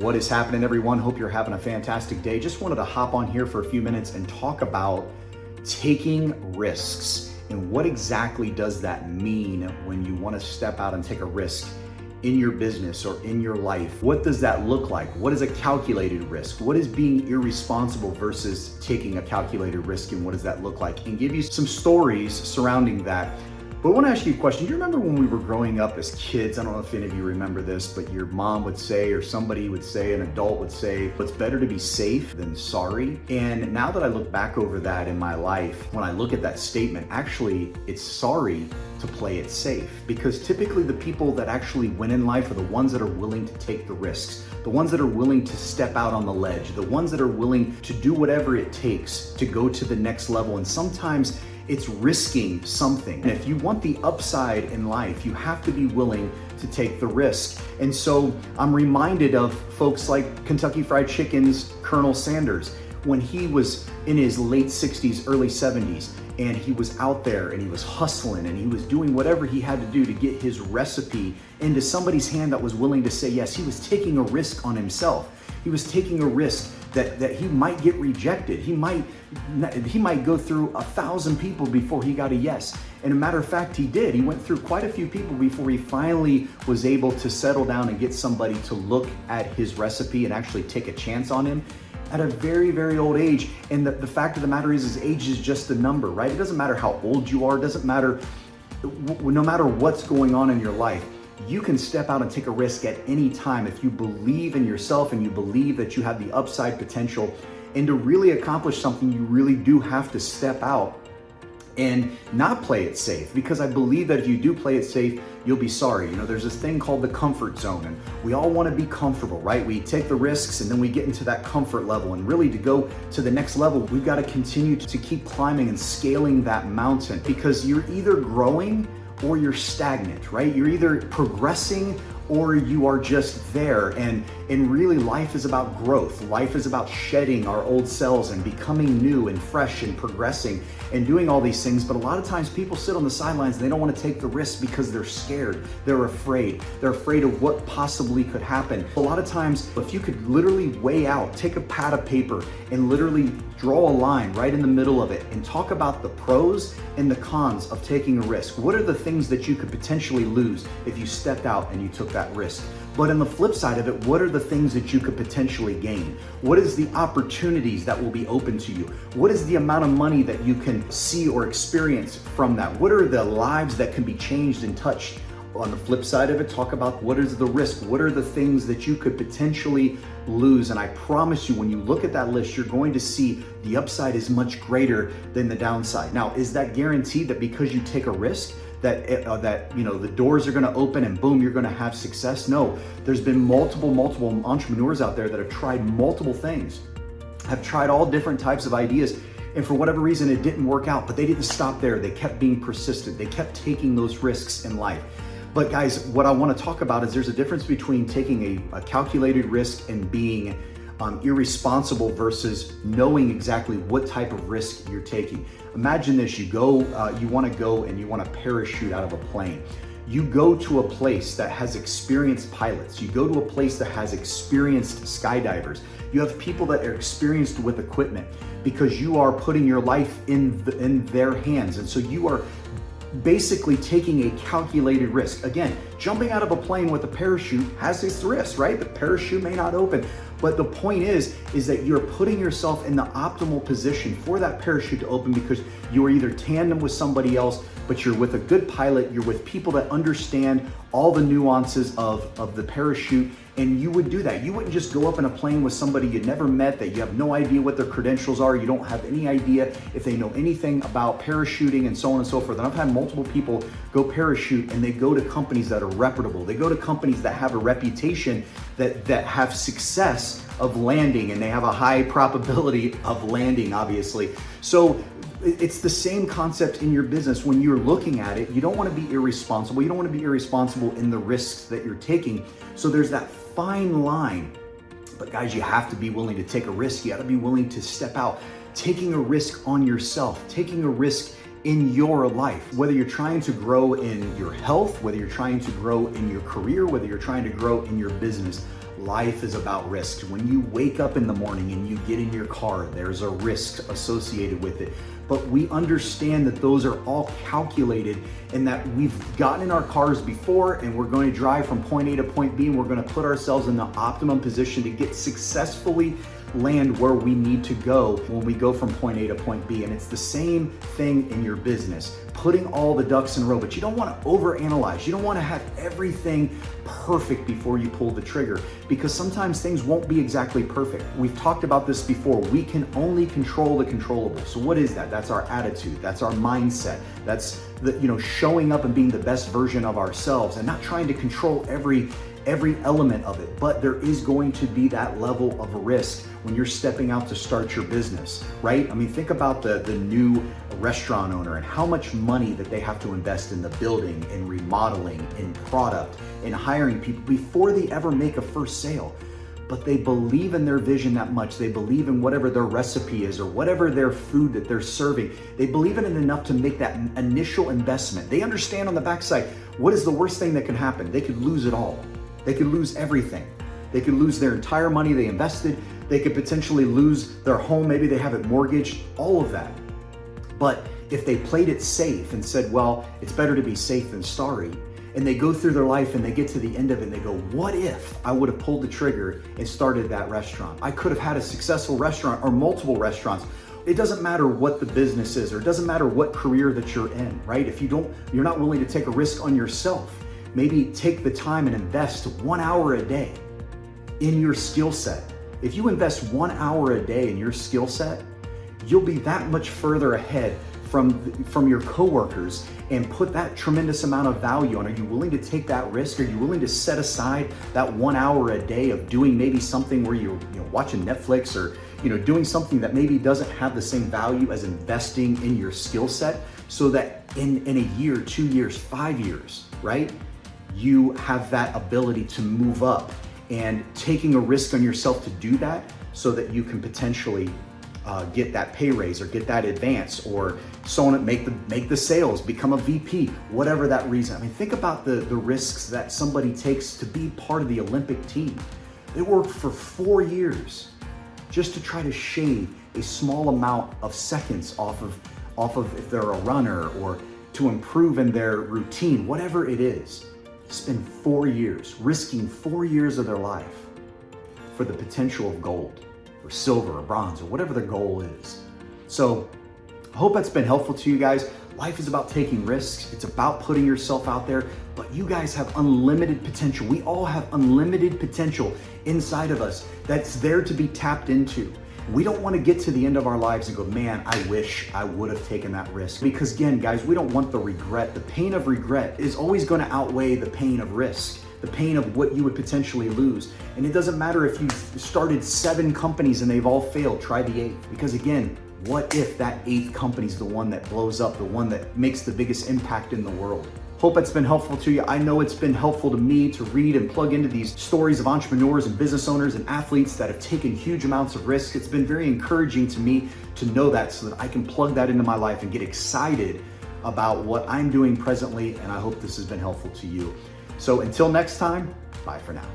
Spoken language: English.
What is happening, everyone? Hope you're having a fantastic day. Just wanted to hop on here for a few minutes and talk about taking risks and what exactly does that mean when you want to step out and take a risk in your business or in your life. What does that look like? What is a calculated risk? What is being irresponsible versus taking a calculated risk, and what does that look like? And give you some stories surrounding that. But I want to ask you a question. Do you remember when we were growing up as kids? I don't know if any of you remember this, but your mom would say, or somebody would say, an adult would say, it's better to be safe than sorry. And now that I look back over that in my life, when I look at that statement, actually, it's sorry to play it safe, because typically the people that actually win in life are the ones that are willing to take the risks, the ones that are willing to step out on the ledge, the ones that are willing to do whatever it takes to go to the next level. And sometimes it's risking something. And if you want the upside in life, you have to be willing to take the risk. And so I'm reminded of folks like Kentucky Fried Chicken's Colonel Sanders, when he was in his late 60s, early 70s, and he was out there and he was hustling and he was doing whatever he had to do to get his recipe into somebody's hand that was willing to say yes. He was taking a risk on himself. He was taking a risk that he might get rejected. He might go through 1,000 people before he got a yes. And a matter of fact, he did. He went through quite a few people before he finally was able to settle down and get somebody to look at his recipe and actually take a chance on him at a very, very old age. And the fact of the matter is age is just a number, right? It doesn't matter how old you are. It doesn't matter, no matter what's going on in your life. You can step out and take a risk at any time if you believe in yourself and you believe that you have the upside potential. And to really accomplish something, you really do have to step out and not play it safe, because I believe that if you do play it safe, you'll be sorry. You know, there's this thing called the comfort zone, and we all want to be comfortable, right? We take the risks and then we get into that comfort level, and really to go to the next level, we've got to continue to keep climbing and scaling that mountain, because you're either growing or you're stagnant, right? You're either progressing or you are just there. And really life is about growth. Life is about shedding our old selves and becoming new and fresh and progressing and doing all these things. But a lot of times people sit on the sidelines and they don't want to take the risk because they're scared. They're afraid. They're afraid of what possibly could happen. A lot of times, if you could literally weigh out, take a pad of paper and literally draw a line right in the middle of it and talk about the pros and the cons of taking a risk. What are the things that you could potentially lose if you stepped out and you took that risk? But on the flip side of it, what are the things that you could potentially gain? What is the opportunities that will be open to you? What is the amount of money that you can see or experience from that? What are the lives that can be changed and touched? On the flip side of it, talk about what is the risk? What are the things that you could potentially lose? And I promise you, when you look at that list, you're going to see the upside is much greater than the downside. Now, is that guaranteed that because you take a risk, that the doors are going to open and boom, you're going to have success? No, there's been multiple entrepreneurs out there that have tried multiple things, have tried all different types of ideas, and for whatever reason, it didn't work out, but they didn't stop there. They kept being persistent. They kept taking those risks in life. But guys, what I want to talk about is there's a difference between taking a calculated risk and being irresponsible versus knowing exactly what type of risk you're taking. Imagine this, you want to go and you want to parachute out of a plane. You go to a place that has experienced pilots. You go to a place that has experienced skydivers. You have people that are experienced with equipment, because you are putting your life in their hands. And so you are basically taking a calculated risk. Again, jumping out of a plane with a parachute has its risk, right? The parachute may not open. But the point is that you're putting yourself in the optimal position for that parachute to open, because you are either tandem with somebody else, but you're with a good pilot, you're with people that understand all the nuances of the parachute, and you would do that. You wouldn't just go up in a plane with somebody you'd never met, that you have no idea what their credentials are, you don't have any idea if they know anything about parachuting and so on and so forth. And I've had multiple people go parachute and they go to companies that are reputable. They go to companies that have a reputation that have success of landing, and they have a high probability of landing, obviously. So it's the same concept in your business. When you're looking at it, you don't want to be irresponsible. You don't want to be irresponsible in the risks that you're taking. So there's that fine line. But guys, you have to be willing to take a risk. You got to be willing to step out, taking a risk on yourself, taking a risk in your life. Whether you're trying to grow in your health, whether you're trying to grow in your career, whether you're trying to grow in your business, Life is about risk. When you wake up in the morning and you get in your car, there's a risk associated with it. But we understand that those are all calculated and that we've gotten in our cars before and we're going to drive from point A to point B and we're going to put ourselves in the optimum position to get successfully land where we need to go when we go from point A to point B. And it's the same thing in your business, putting all the ducks in a row, but you don't want to overanalyze. You don't want to have everything perfect before you pull the trigger, because sometimes things won't be exactly perfect. We've talked about this before. We can only control the controllable. So what is that? That's our attitude. That's our mindset. That's the, showing up and being the best version of ourselves and not trying to control every element of it. But there is going to be that level of risk when you're stepping out to start your business, right? I mean, think about the new restaurant owner and how much money that they have to invest in the building, in remodeling, in product, in hiring people before they ever make a first sale. But they believe in their vision that much. They believe in whatever their recipe is or whatever their food that they're serving. They believe in it enough to make that initial investment. They understand on the backside, what is the worst thing that can happen? They could lose it all. They could lose everything. They could lose their entire money they invested. They could potentially lose their home. Maybe they have it mortgaged, all of that. But if they played it safe and said, well, it's better to be safe than sorry, and they go through their life and they get to the end of it and they go, what if I would have pulled the trigger and started that restaurant? I could have had a successful restaurant or multiple restaurants. It doesn't matter what the business is, or it doesn't matter what career that you're in, right? If you're not willing to take a risk on yourself, maybe take the time and invest 1 hour a day in your skill set. If you invest 1 hour a day in your skill set, you'll be that much further ahead from your coworkers and put that tremendous amount of value on. Are you willing to take that risk? Are you willing to set aside that 1 hour a day of doing maybe something where you're watching Netflix or doing something that maybe doesn't have the same value as investing in your skill set, so that in a year, 2 years, 5 years, right? You have that ability to move up, and taking a risk on yourself to do that so that you can potentially get that pay raise or get that advance or so on, make the sales, become a VP, whatever that reason. I mean, think about the risks that somebody takes to be part of the Olympic team. They work for 4 years just to try to shave a small amount of seconds off of if they're a runner, or to improve in their routine, whatever it is. Spend 4 years, risking 4 years of their life for the potential of gold or silver or bronze or whatever the goal is. So I hope that's been helpful to you guys. Life is about taking risks. It's about putting yourself out there, but you guys have unlimited potential. We all have unlimited potential inside of us that's there to be tapped into. We don't want to get to the end of our lives and go, man, I wish I would have taken that risk. Because again, guys, we don't want the regret. The pain of regret is always going to outweigh the pain of risk, the pain of what you would potentially lose. And it doesn't matter if you've started 7 companies and they've all failed, try the 8th. Because again, what if that 8th company is the one that blows up, the one that makes the biggest impact in the world? Hope it's been helpful to you. I know it's been helpful to me to read and plug into these stories of entrepreneurs and business owners and athletes that have taken huge amounts of risk. It's been very encouraging to me to know that, so that I can plug that into my life and get excited about what I'm doing presently. And I hope this has been helpful to you. So until next time, bye for now.